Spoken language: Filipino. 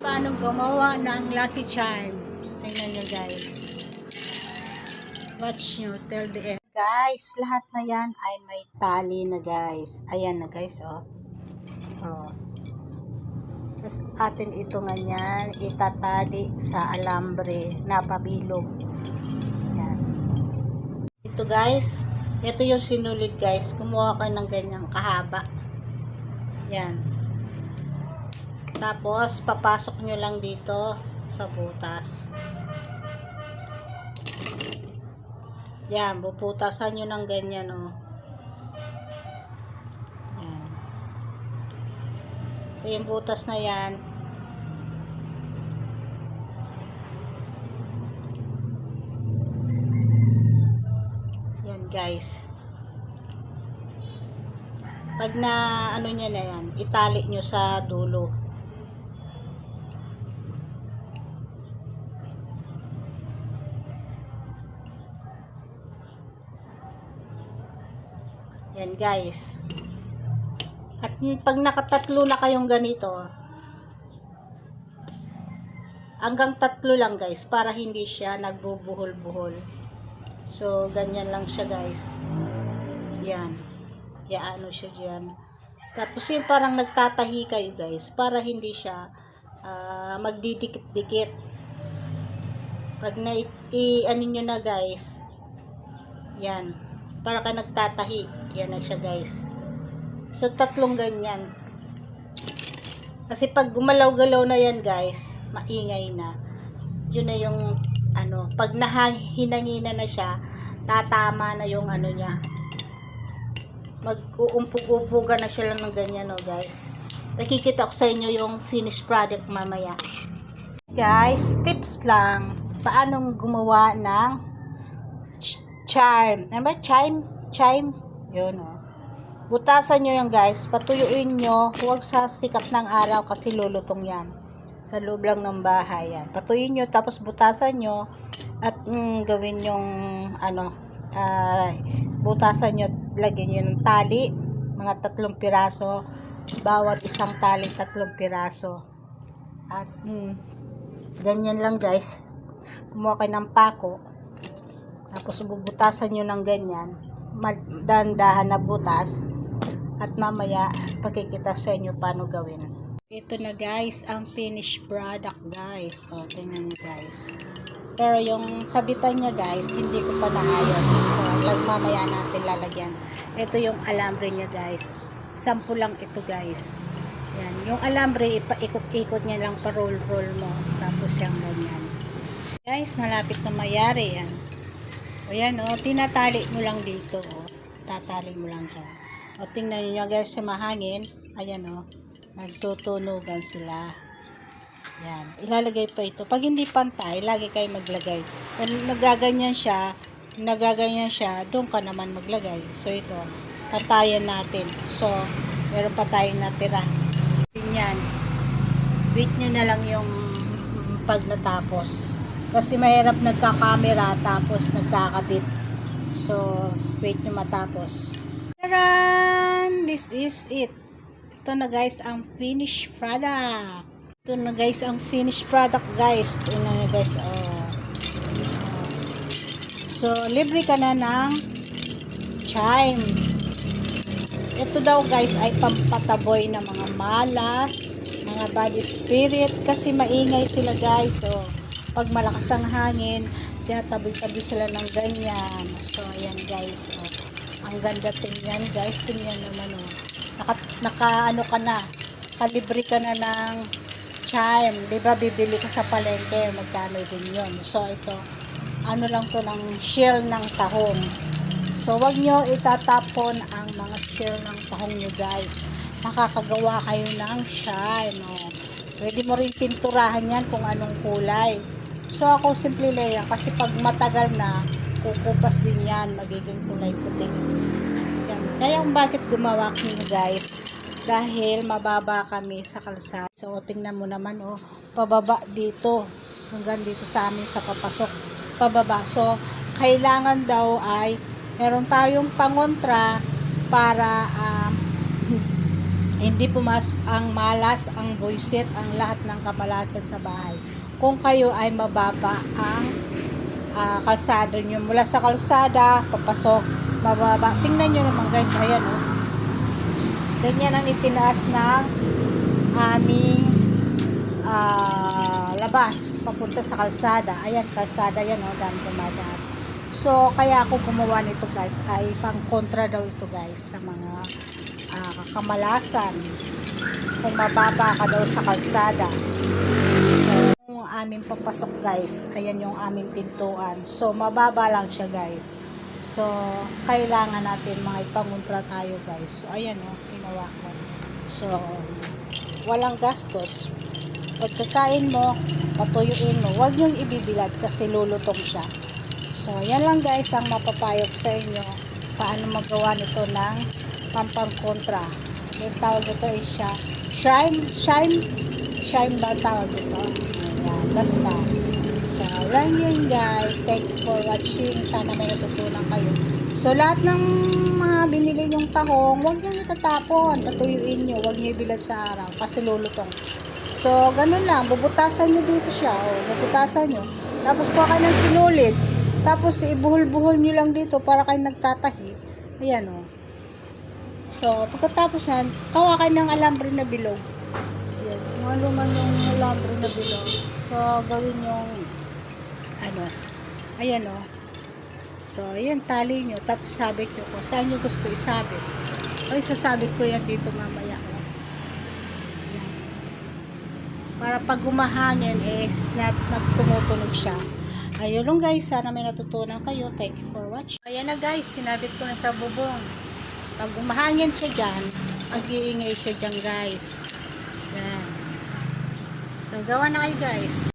Paano gumawa ng Lucky Charm? Tingnan nyo guys. Watch nyo till the end. Guys, lahat na yan ay may tali na guys. Ayan na guys, oh. Oh. Tapos atin ito nga yan, itatali sa alambre na pabilog. Ayan. Ito guys, ito yung sinulid guys. Kumuha ka ng ganyang kahaba. Yan. Tapos, papasok nyo lang dito sa butas. Yan, puputasan nyo ng ganyan, oh. Yan. Ito yung butas na yan. Yan, guys. Pag na, ano nyo na yan, itali nyo sa dulo. Yan guys. At pag nakatatlo na kayong ganito, hanggang tatlo lang guys, para hindi siya nagbubuhol-buhol. So, ganyan lang siya guys. Yan. Yaano siya dyan. Tapos yung parang nagtatahi kayo guys, para hindi siya magdidikit-dikit. Pag ano nyo na guys, yan. Para ka nagtatahi. Yan na siya guys. So, tatlong ganyan. Kasi pag gumalaw-galaw na yan guys, maingay na. Yun na yung, ano, pag hinangina na siya, tatama na yung ano niya. Mag-uumpog-umpugan na siya lang ng ganyan, no guys. Nakikita ko sa inyo yung finished product mamaya. Guys, tips lang. Paanong gumawa ng charm. Ano ba? Chime. Yun, oh. Butasan nyo yan, guys. Patuyuin nyo. Huwag sa sikat ng araw kasi lulutong yan. Sa loob lang ng bahay yan. Patuyuin nyo, tapos butasan nyo. At gawin yung, ano, butasan nyo, lagyan nyo ng tali. Mga 3 piraso. Bawat isang tali, 3 piraso. At, ganyan lang, guys. Kumuha kayo ng pako. Tapos bubutasan nyo ng ganyan, dahan-dahan na butas, at mamaya pakikita sa inyo paano gawin. Ito na guys ang finished product guys. O, tingnan nyo guys. Pero yung sabitan niya guys, hindi ko pa naayos. So, mamaya natin lalagyan. Ito yung alambre niya guys. Sample lang ito guys. Yan. Yung alambre, ipaikot-ikot niya lang, pa-roll-roll mo. Tapos yung ganyan. Guys, malapit na mayari yan. O yan, o, tinatali mo lang dito, o. Tatali mo lang dyan. O, tingnan nyo guys sa mahangin. Ayan, o. Nagtutunugan sila. Yan. Ilalagay pa ito. Pag hindi pantay, lagi kayo maglagay. Kung nagaganyan siya, doon ka naman maglagay. So, ito, pantayan natin. So, meron pa tayong natira. Yan. Wait nyo na lang yung pag natapos. Kasi mahirap nagka-camera tapos nagkakabit. So, wait nyo matapos. Taran! This is it. Ito na guys ang finished product. Ito na guys ang finished product guys. Ito na guys. Oh. So, libre ka na ng chime. Ito daw guys ay pampataboy ng mga malas, mga body spirit. Kasi maingay sila guys. So, pag malakas ang hangin, tinatabi-tabi sila ng ganyan. So, ayan guys. Oh. Ang ganda tingnan guys. Tingnan naman oh. Ano ka na. Kalibre ka na ng chime. Diba bibili ka sa palengke. Magkano din yun. So, ito. Ano lang to ng shell ng tahong. So, wag nyo itatapon ang mga shell ng tahong nyo guys. Makakagawa kayo ng chime. Oh. Pwede mo rin pinturahan yan kung anong kulay. So, ako simple lang kasi pag matagal na, kukupas din yan, magiging kulay puti. Yan. Kaya bakit gumawa ko guys? Dahil mababa kami sa kalsada. So, tingnan mo naman, oh, pababa dito. So, hanggang dito sa amin sa papasok. Pababa. So, kailangan daw ay meron tayong pangontra para Hindi pumasok ang malas, ang buwisit, ang lahat ng kamalasan sa bahay. Kung kayo ay mababa ang kalsada nyo, mula sa kalsada papasok mababa. Tingnan nyo naman guys, ayan oh, ganyan ang itinaas ng aming labas papunta sa kalsada. Ayan, kalsada yan oh, dami dumadaan. So kaya ako gumawa nito guys, ay pang kontra daw ito guys sa mga kamalasan. Kung mababa ka daw sa kalsada. So yung aming papasok guys, ayan yung aming pintuan. So mababa lang siya guys. So kailangan natin mga ipangontra tayo guys. So ayan oh, ginawa ko. So walang gastos. Pagkakain mo, patuyuin mo. Huwag nyong ibibilad kasi lulutong siya. So yan lang guys ang mapapayo ko sa inyo paano magawa nito ng pampang-kontra. Yung tawag ito ay siya shine ba tawag ito? Ayan, basta. So lang yun guys. Thank you for watching. Sana may natutunan kayo. So lahat ng mga binili nyong tahong, huwag nyo itatapon. Patuyuin nyo. Huwag nyo ibilad sa araw kasi lulutong. So ganun lang. Bubutasan nyo dito siya. O, bubutasan nyo. Tapos kuha kayo ng sinulid. Tapos ibuhol-buhol nyo lang dito para kayo nagtatahi. Ayan o. So pagkatapos yan, kawa kayo ng alambre na bilog. Ayan. Maluman yung alambre na bilog. So gawin yung ano. Ayan o. So ayan, tali nyo. Tapos sabit nyo kung saan nyo gusto isabit. O isasabit ko yan dito mamaya. Ayan. Para pag humahangin is nagtumutunog siya. Ayun lang guys, sana may natutunan kayo. Thank you for watching. Ayan na guys, sinabit ko na sa bubong. Pag umahangin siya dyan, mag-iingay siya dyan guys. Yan. So gawa na kayo guys.